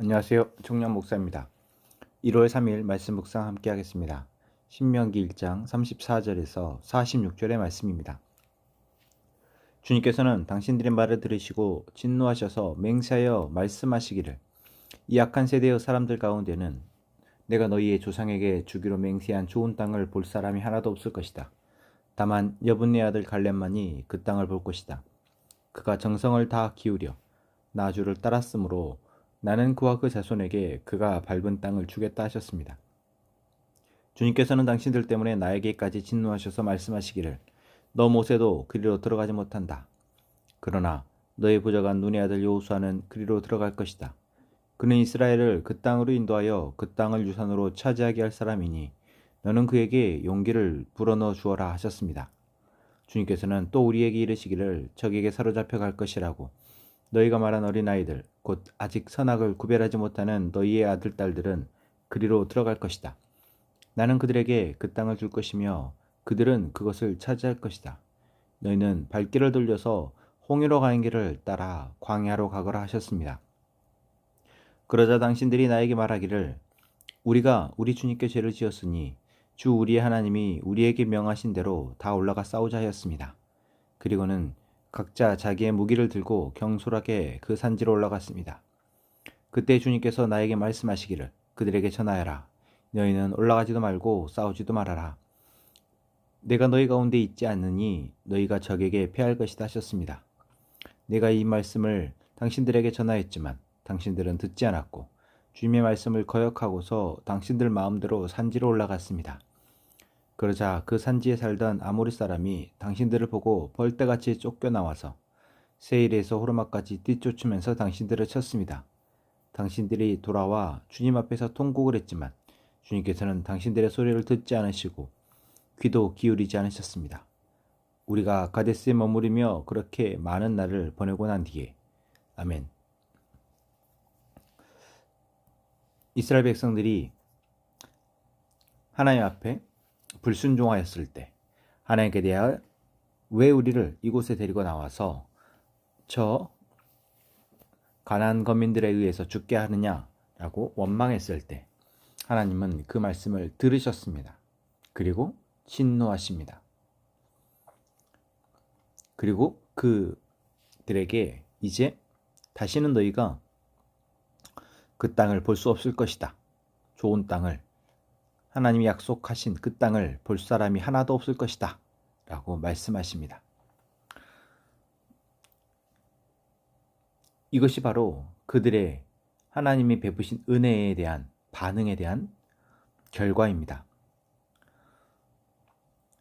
안녕하세요. 청년 목사입니다. 1월 3일 말씀 묵상 함께 하겠습니다. 신명기 1장 34절에서 46절의 말씀입니다. 주님께서는 당신들의 말을 들으시고 진노하셔서 맹세하여 말씀하시기를 이 악한 세대의 사람들 가운데는 내가 너희의 조상에게 주기로 맹세한 좋은 땅을 볼 사람이 하나도 없을 것이다. 다만 여분네 아들 갈렙만이 그 땅을 볼 것이다. 그가 정성을 다 기울여 나 주를 따랐으므로 나는 그와 그 자손에게 그가 밟은 땅을 주겠다 하셨습니다. 주님께서는 당신들 때문에 나에게까지 진노하셔서 말씀하시기를 너 모세도 그리로 들어가지 못한다. 그러나 너의 부족한 눈의 아들 여호수아는 그리로 들어갈 것이다. 그는 이스라엘을 그 땅으로 인도하여 그 땅을 유산으로 차지하게 할 사람이니 너는 그에게 용기를 불어넣어 주어라 하셨습니다. 주님께서는 또 우리에게 이르시기를 적에게 사로잡혀 갈 것이라고 너희가 말한 어린아이들 곧 아직 선악을 구별하지 못하는 너희의 아들 딸들은 그리로 들어갈 것이다. 나는 그들에게 그 땅을 줄 것이며 그들은 그것을 차지할 것이다. 너희는 발길을 돌려서 홍해로 가는 길을 따라 광야로 가거라 하셨습니다. 그러자 당신들이 나에게 말하기를 우리가 우리 주님께 죄를 지었으니 주 우리의 하나님이 우리에게 명하신 대로 다 올라가 싸우자 하였습니다. 그리고는 각자 자기의 무기를 들고 경솔하게 그 산지로 올라갔습니다. 그때 주님께서 나에게 말씀하시기를 그들에게 전하여라. 너희는 올라가지도 말고 싸우지도 말아라. 내가 너희 가운데 있지 않느니 너희가 적에게 패할 것이다 하셨습니다. 내가 이 말씀을 당신들에게 전하였지만 당신들은 듣지 않았고 주님의 말씀을 거역하고서 당신들 마음대로 산지로 올라갔습니다. 그러자 그 산지에 살던 아모리 사람이 당신들을 보고 벌떼같이 쫓겨나와서 세일에서 호르마까지 뒤쫓으면서 당신들을 쳤습니다. 당신들이 돌아와 주님 앞에서 통곡을 했지만 주님께서는 당신들의 소리를 듣지 않으시고 귀도 기울이지 않으셨습니다. 우리가 가데스에 머무르며 그렇게 많은 날을 보내고 난 뒤에 아멘. 이스라엘 백성들이 하나님 앞에 불순종하였을 때 하나님께 대하여 왜 우리를 이곳에 데리고 나와서 저 가나안 거민들에 의해서 죽게 하느냐라고 원망했을 때 하나님은 그 말씀을 들으셨습니다. 그리고 진노하십니다. 그리고 그들에게 이제 다시는 너희가 그 땅을 볼 수 없을 것이다. 좋은 땅을 하나님이 약속하신 그 땅을 볼 사람이 하나도 없을 것이다 라고 말씀하십니다. 이것이 바로 그들의 하나님이 베푸신 은혜에 대한 반응에 대한 결과입니다.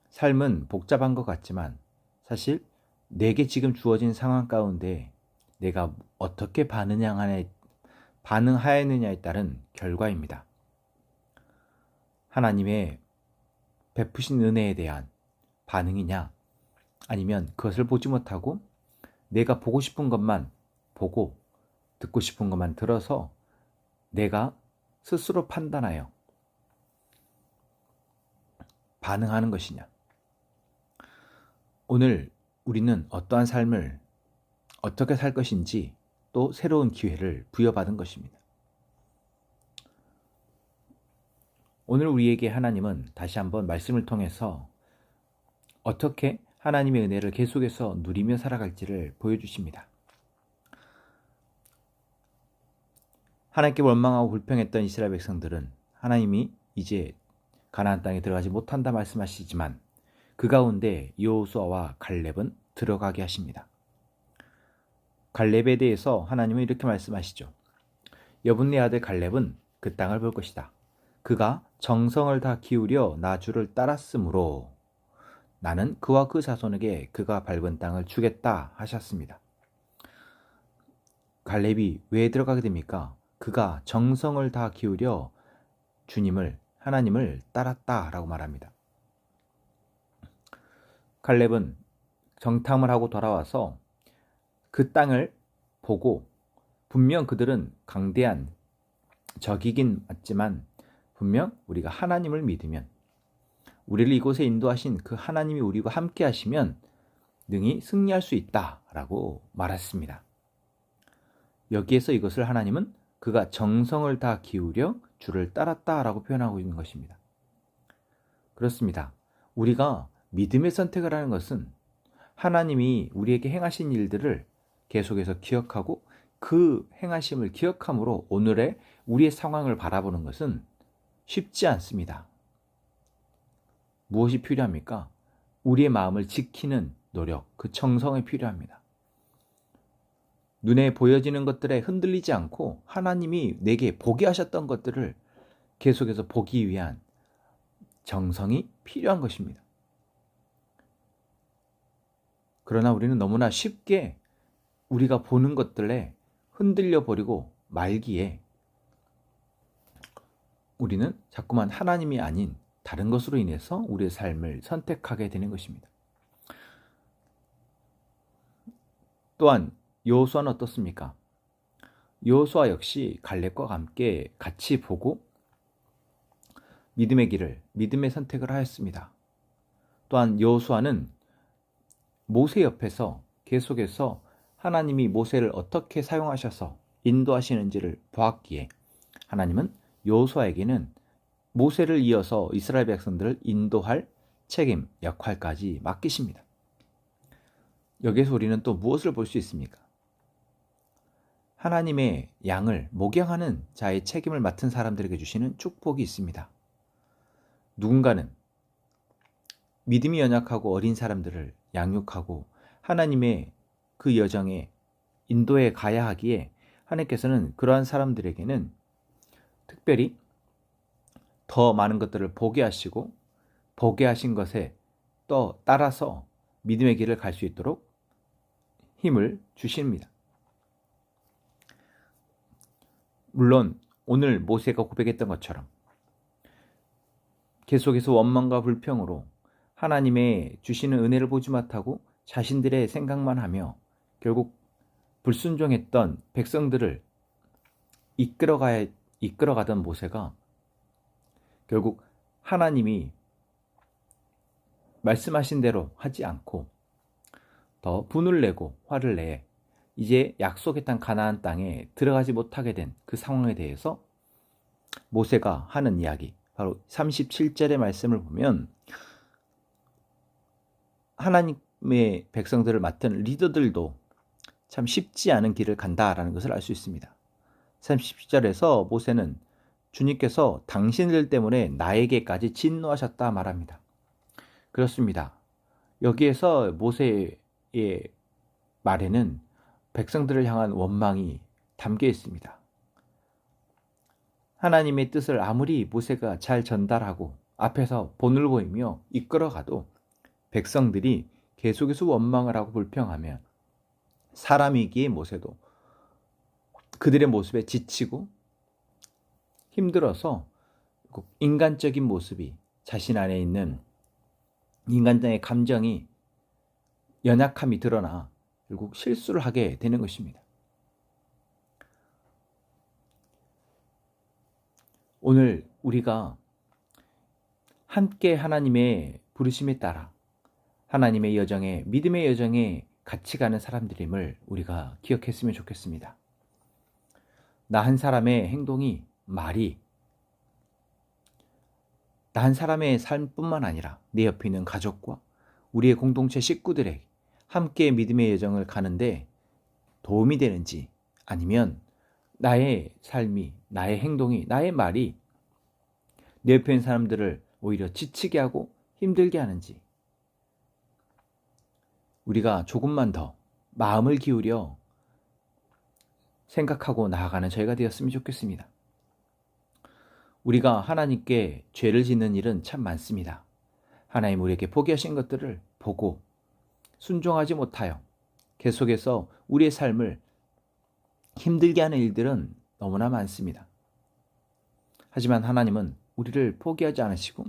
삶은 복잡한 것 같지만 사실 내게 지금 주어진 상황 가운데 내가 어떻게 반응하였느냐에 따른 결과입니다. 하나님의 베푸신 은혜에 대한 반응이냐 아니면 그것을 보지 못하고 내가 보고 싶은 것만 보고 듣고 싶은 것만 들어서 내가 스스로 판단하여 반응하는 것이냐. 오늘 우리는 어떠한 삶을 어떻게 살 것인지 또 새로운 기회를 부여받은 것입니다. 오늘 우리에게 하나님은 다시 한번 말씀을 통해서 어떻게 하나님의 은혜를 계속해서 누리며 살아갈지를 보여주십니다. 하나님께 원망하고 불평했던 이스라엘 백성들은 하나님이 이제 가나안 땅에 들어가지 못한다 말씀하시지만 그 가운데 여호수아와 갈렙은 들어가게 하십니다. 갈렙에 대해서 하나님은 이렇게 말씀하시죠. 여분네 아들 갈렙은 그 땅을 볼 것이다. 그가 정성을 다 기울여 나 주를 따랐으므로 나는 그와 그 자손에게 그가 밟은 땅을 주겠다 하셨습니다. 갈렙이 왜 들어가게 됩니까? 그가 정성을 다 기울여 하나님을 따랐다라고 말합니다. 갈렙은 정탐을 하고 돌아와서 그 땅을 보고 분명 그들은 강대한 적이긴 맞지만 분명 우리가 하나님을 믿으면 우리를 이곳에 인도하신 그 하나님이 우리와 함께 하시면 능히 승리할 수 있다라고 말했습니다. 여기에서 이것을 하나님은 그가 정성을 다 기울여 주를 따랐다라고 표현하고 있는 것입니다. 그렇습니다. 우리가 믿음의 선택을 하는 것은 하나님이 우리에게 행하신 일들을 계속해서 기억하고 그 행하심을 기억함으로 오늘의 우리의 상황을 바라보는 것은 쉽지 않습니다. 무엇이 필요합니까? 우리의 마음을 지키는 노력, 그 정성이 필요합니다. 눈에 보여지는 것들에 흔들리지 않고 하나님이 내게 보게 하셨던 것들을 계속해서 보기 위한 정성이 필요한 것입니다. 그러나 우리는 너무나 쉽게 우리가 보는 것들에 흔들려 버리고 말기에 우리는 자꾸만 하나님이 아닌 다른 것으로 인해서 우리의 삶을 선택하게 되는 것입니다. 또한 여호수아는 어떻습니까? 여호수아 역시 갈렙과 함께 같이 보고 믿음의 길을, 믿음의 선택을 하였습니다. 또한 여호수아는 모세 옆에서 계속해서 하나님이 모세를 어떻게 사용하셔서 인도하시는지를 보았기에 하나님은 여호수아에게는 모세를 이어서 이스라엘 백성들을 인도할 책임, 역할까지 맡기십니다. 여기에서 우리는 또 무엇을 볼 수 있습니까? 하나님의 양을 목양하는 자의 책임을 맡은 사람들에게 주시는 축복이 있습니다. 누군가는 믿음이 연약하고 어린 사람들을 양육하고 하나님의 그 여정에 인도해 가야 하기에 하나님께서는 그러한 사람들에게는 특별히 더 많은 것들을 보게 하시고 보게 하신 것에 또 따라서 믿음의 길을 갈 수 있도록 힘을 주십니다. 물론 오늘 모세가 고백했던 것처럼 계속해서 원망과 불평으로 하나님의 주시는 은혜를 보지 못하고 자신들의 생각만 하며 결국 불순종했던 백성들을 이끌어가던 모세가 결국 하나님이 말씀하신 대로 하지 않고 더 분을 내고 화를 내 이제 약속의 땅 가나안 땅에 들어가지 못하게 된 그 상황에 대해서 모세가 하는 이야기, 바로 37절의 말씀을 보면 하나님의 백성들을 맡은 리더들도 참 쉽지 않은 길을 간다라는 것을 알 수 있습니다. 30절에서 모세는 주님께서 당신들 때문에 나에게까지 진노하셨다 말합니다. 그렇습니다. 여기에서 모세의 말에는 백성들을 향한 원망이 담겨 있습니다. 하나님의 뜻을 아무리 모세가 잘 전달하고 앞에서 본을 보이며 이끌어가도 백성들이 계속해서 원망을 하고 불평하면 사람이기에 모세도 그들의 모습에 지치고 힘들어서 인간적인 모습이 자신 안에 있는 인간적인 감정이 연약함이 드러나 결국 실수를 하게 되는 것입니다. 오늘 우리가 함께 하나님의 부르심에 따라 하나님의 여정에, 믿음의 여정에 같이 가는 사람들임을 우리가 기억했으면 좋겠습니다. 나 한 사람의 행동이, 말이 나 한 사람의 삶뿐만 아니라 내 옆에 있는 가족과 우리의 공동체 식구들에게 함께 믿음의 여정을 가는데 도움이 되는지, 아니면 나의 삶이, 나의 행동이, 나의 말이 내 옆에 있는 사람들을 오히려 지치게 하고 힘들게 하는지 우리가 조금만 더 마음을 기울여 생각하고 나아가는 저희가 되었으면 좋겠습니다. 우리가 하나님께 죄를 짓는 일은 참 많습니다. 하나님 우리에게 포기하신 것들을 보고 순종하지 못하여 계속해서 우리의 삶을 힘들게 하는 일들은 너무나 많습니다. 하지만 하나님은 우리를 포기하지 않으시고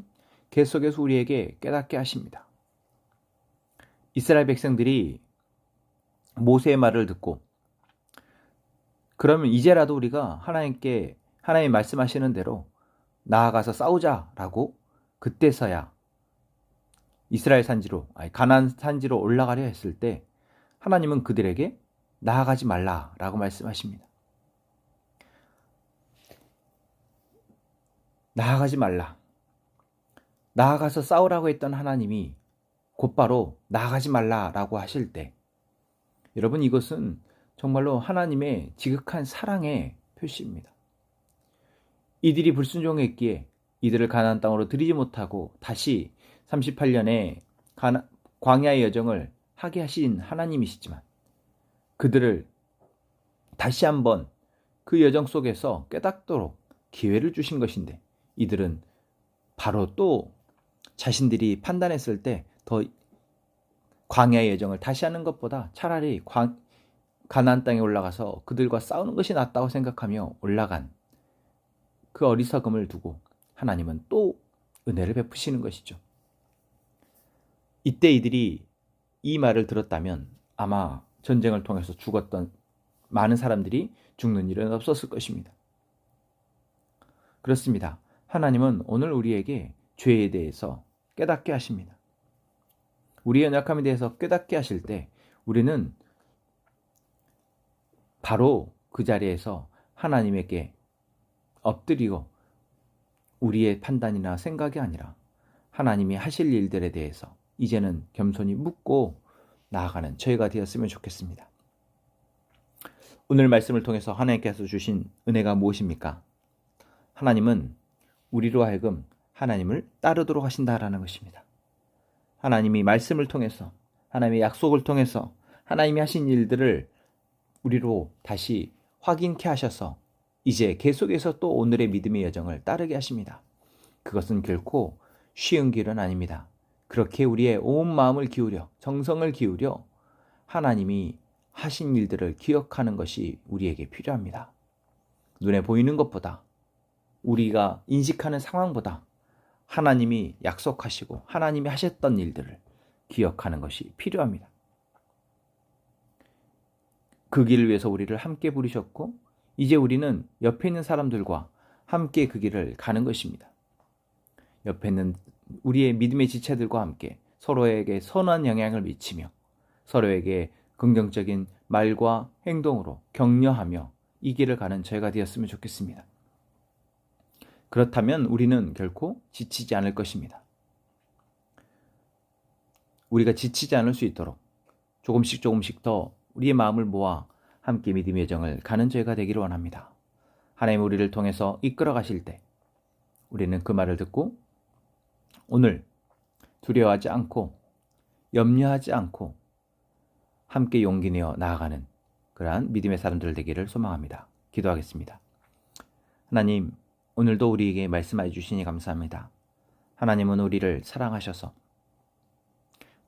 계속해서 우리에게 깨닫게 하십니다. 이스라엘 백성들이 모세의 말을 듣고 그러면 이제라도 우리가 하나님께 하나님 말씀하시는 대로 나아가서 싸우자라고 그때서야 이스라엘 산지로, 가나안 산지로 올라가려 했을 때 하나님은 그들에게 나아가지 말라라고 말씀하십니다. 나아가지 말라. 나아가서 싸우라고 했던 하나님이 곧바로 나아가지 말라라고 하실 때, 여러분, 이것은 정말로 하나님의 지극한 사랑의 표시입니다. 이들이 불순종했기에 이들을 가나안 땅으로 들이지 못하고 다시 38년의 광야의 여정을 하게 하신 하나님이시지만, 그들을 다시 한번 그 여정 속에서 깨닫도록 기회를 주신 것인데, 이들은 바로 또 자신들이 판단했을 때 더 광야의 여정을 다시 하는 것보다 차라리 가나안 땅에 올라가서 그들과 싸우는 것이 낫다고 생각하며 올라간 그 어리석음을 두고 하나님은 또 은혜를 베푸시는 것이죠. 이때 이들이 이 말을 들었다면 아마 전쟁을 통해서 죽었던 많은 사람들이 죽는 일은 없었을 것입니다. 그렇습니다. 하나님은 오늘 우리에게 죄에 대해서 깨닫게 하십니다. 우리의 연약함에 대해서 깨닫게 하실 때 우리는 바로 그 자리에서 하나님에게 엎드리고 우리의 판단이나 생각이 아니라 하나님이 하실 일들에 대해서 이제는 겸손히 묻고 나아가는 저희가 되었으면 좋겠습니다. 오늘 말씀을 통해서 하나님께서 주신 은혜가 무엇입니까? 하나님은 우리로 하여금 하나님을 따르도록 하신다라는 것입니다. 하나님이 말씀을 통해서, 하나님의 약속을 통해서 하나님이 하신 일들을 우리로 다시 확인케 하셔서 이제 계속해서 또 오늘의 믿음의 여정을 따르게 하십니다. 그것은 결코 쉬운 길은 아닙니다. 그렇게 우리의 온 마음을 기울여, 정성을 기울여 하나님이 하신 일들을 기억하는 것이 우리에게 필요합니다. 눈에 보이는 것보다, 우리가 인식하는 상황보다 하나님이 약속하시고 하나님이 하셨던 일들을 기억하는 것이 필요합니다. 그 길을 위해서 우리를 함께 부르셨고 이제 우리는 옆에 있는 사람들과 함께 그 길을 가는 것입니다. 옆에 있는 우리의 믿음의 지체들과 함께 서로에게 선한 영향을 미치며 서로에게 긍정적인 말과 행동으로 격려하며 이 길을 가는 저희가 되었으면 좋겠습니다. 그렇다면 우리는 결코 지치지 않을 것입니다. 우리가 지치지 않을 수 있도록 조금씩 더 우리의 마음을 모아 함께 믿음의 여정을 가는 저희가 되기를 원합니다. 하나님 우리를 통해서 이끌어 가실 때 우리는 그 말을 듣고 오늘 두려워하지 않고 염려하지 않고 함께 용기 내어 나아가는 그러한 믿음의 사람들 되기를 소망합니다. 기도하겠습니다. 하나님, 오늘도 우리에게 말씀해 주시니 감사합니다. 하나님은 우리를 사랑하셔서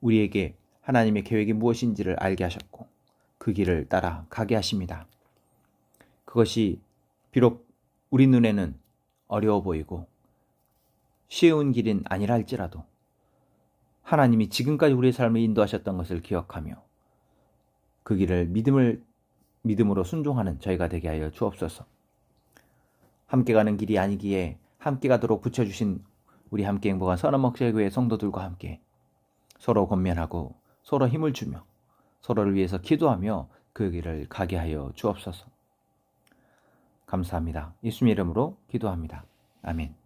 우리에게 하나님의 계획이 무엇인지를 알게 하셨고 그 길을 따라 가게 하십니다. 그것이 비록 우리 눈에는 어려워 보이고 쉬운 길은 아니라 할지라도 하나님이 지금까지 우리의 삶을 인도하셨던 것을 기억하며 그 길을 믿음으로 순종하는 저희가 되게 하여 주옵소서. 함께 가는 길이 아니기에 함께 가도록 붙여주신 우리 함께 행복한 선한목자교회 성도들과 함께 서로 권면하고 서로 힘을 주며 서로를 위해서 기도하며 그 길을 가게 하여 주옵소서. 감사합니다. 예수님 이름으로 기도합니다. 아멘.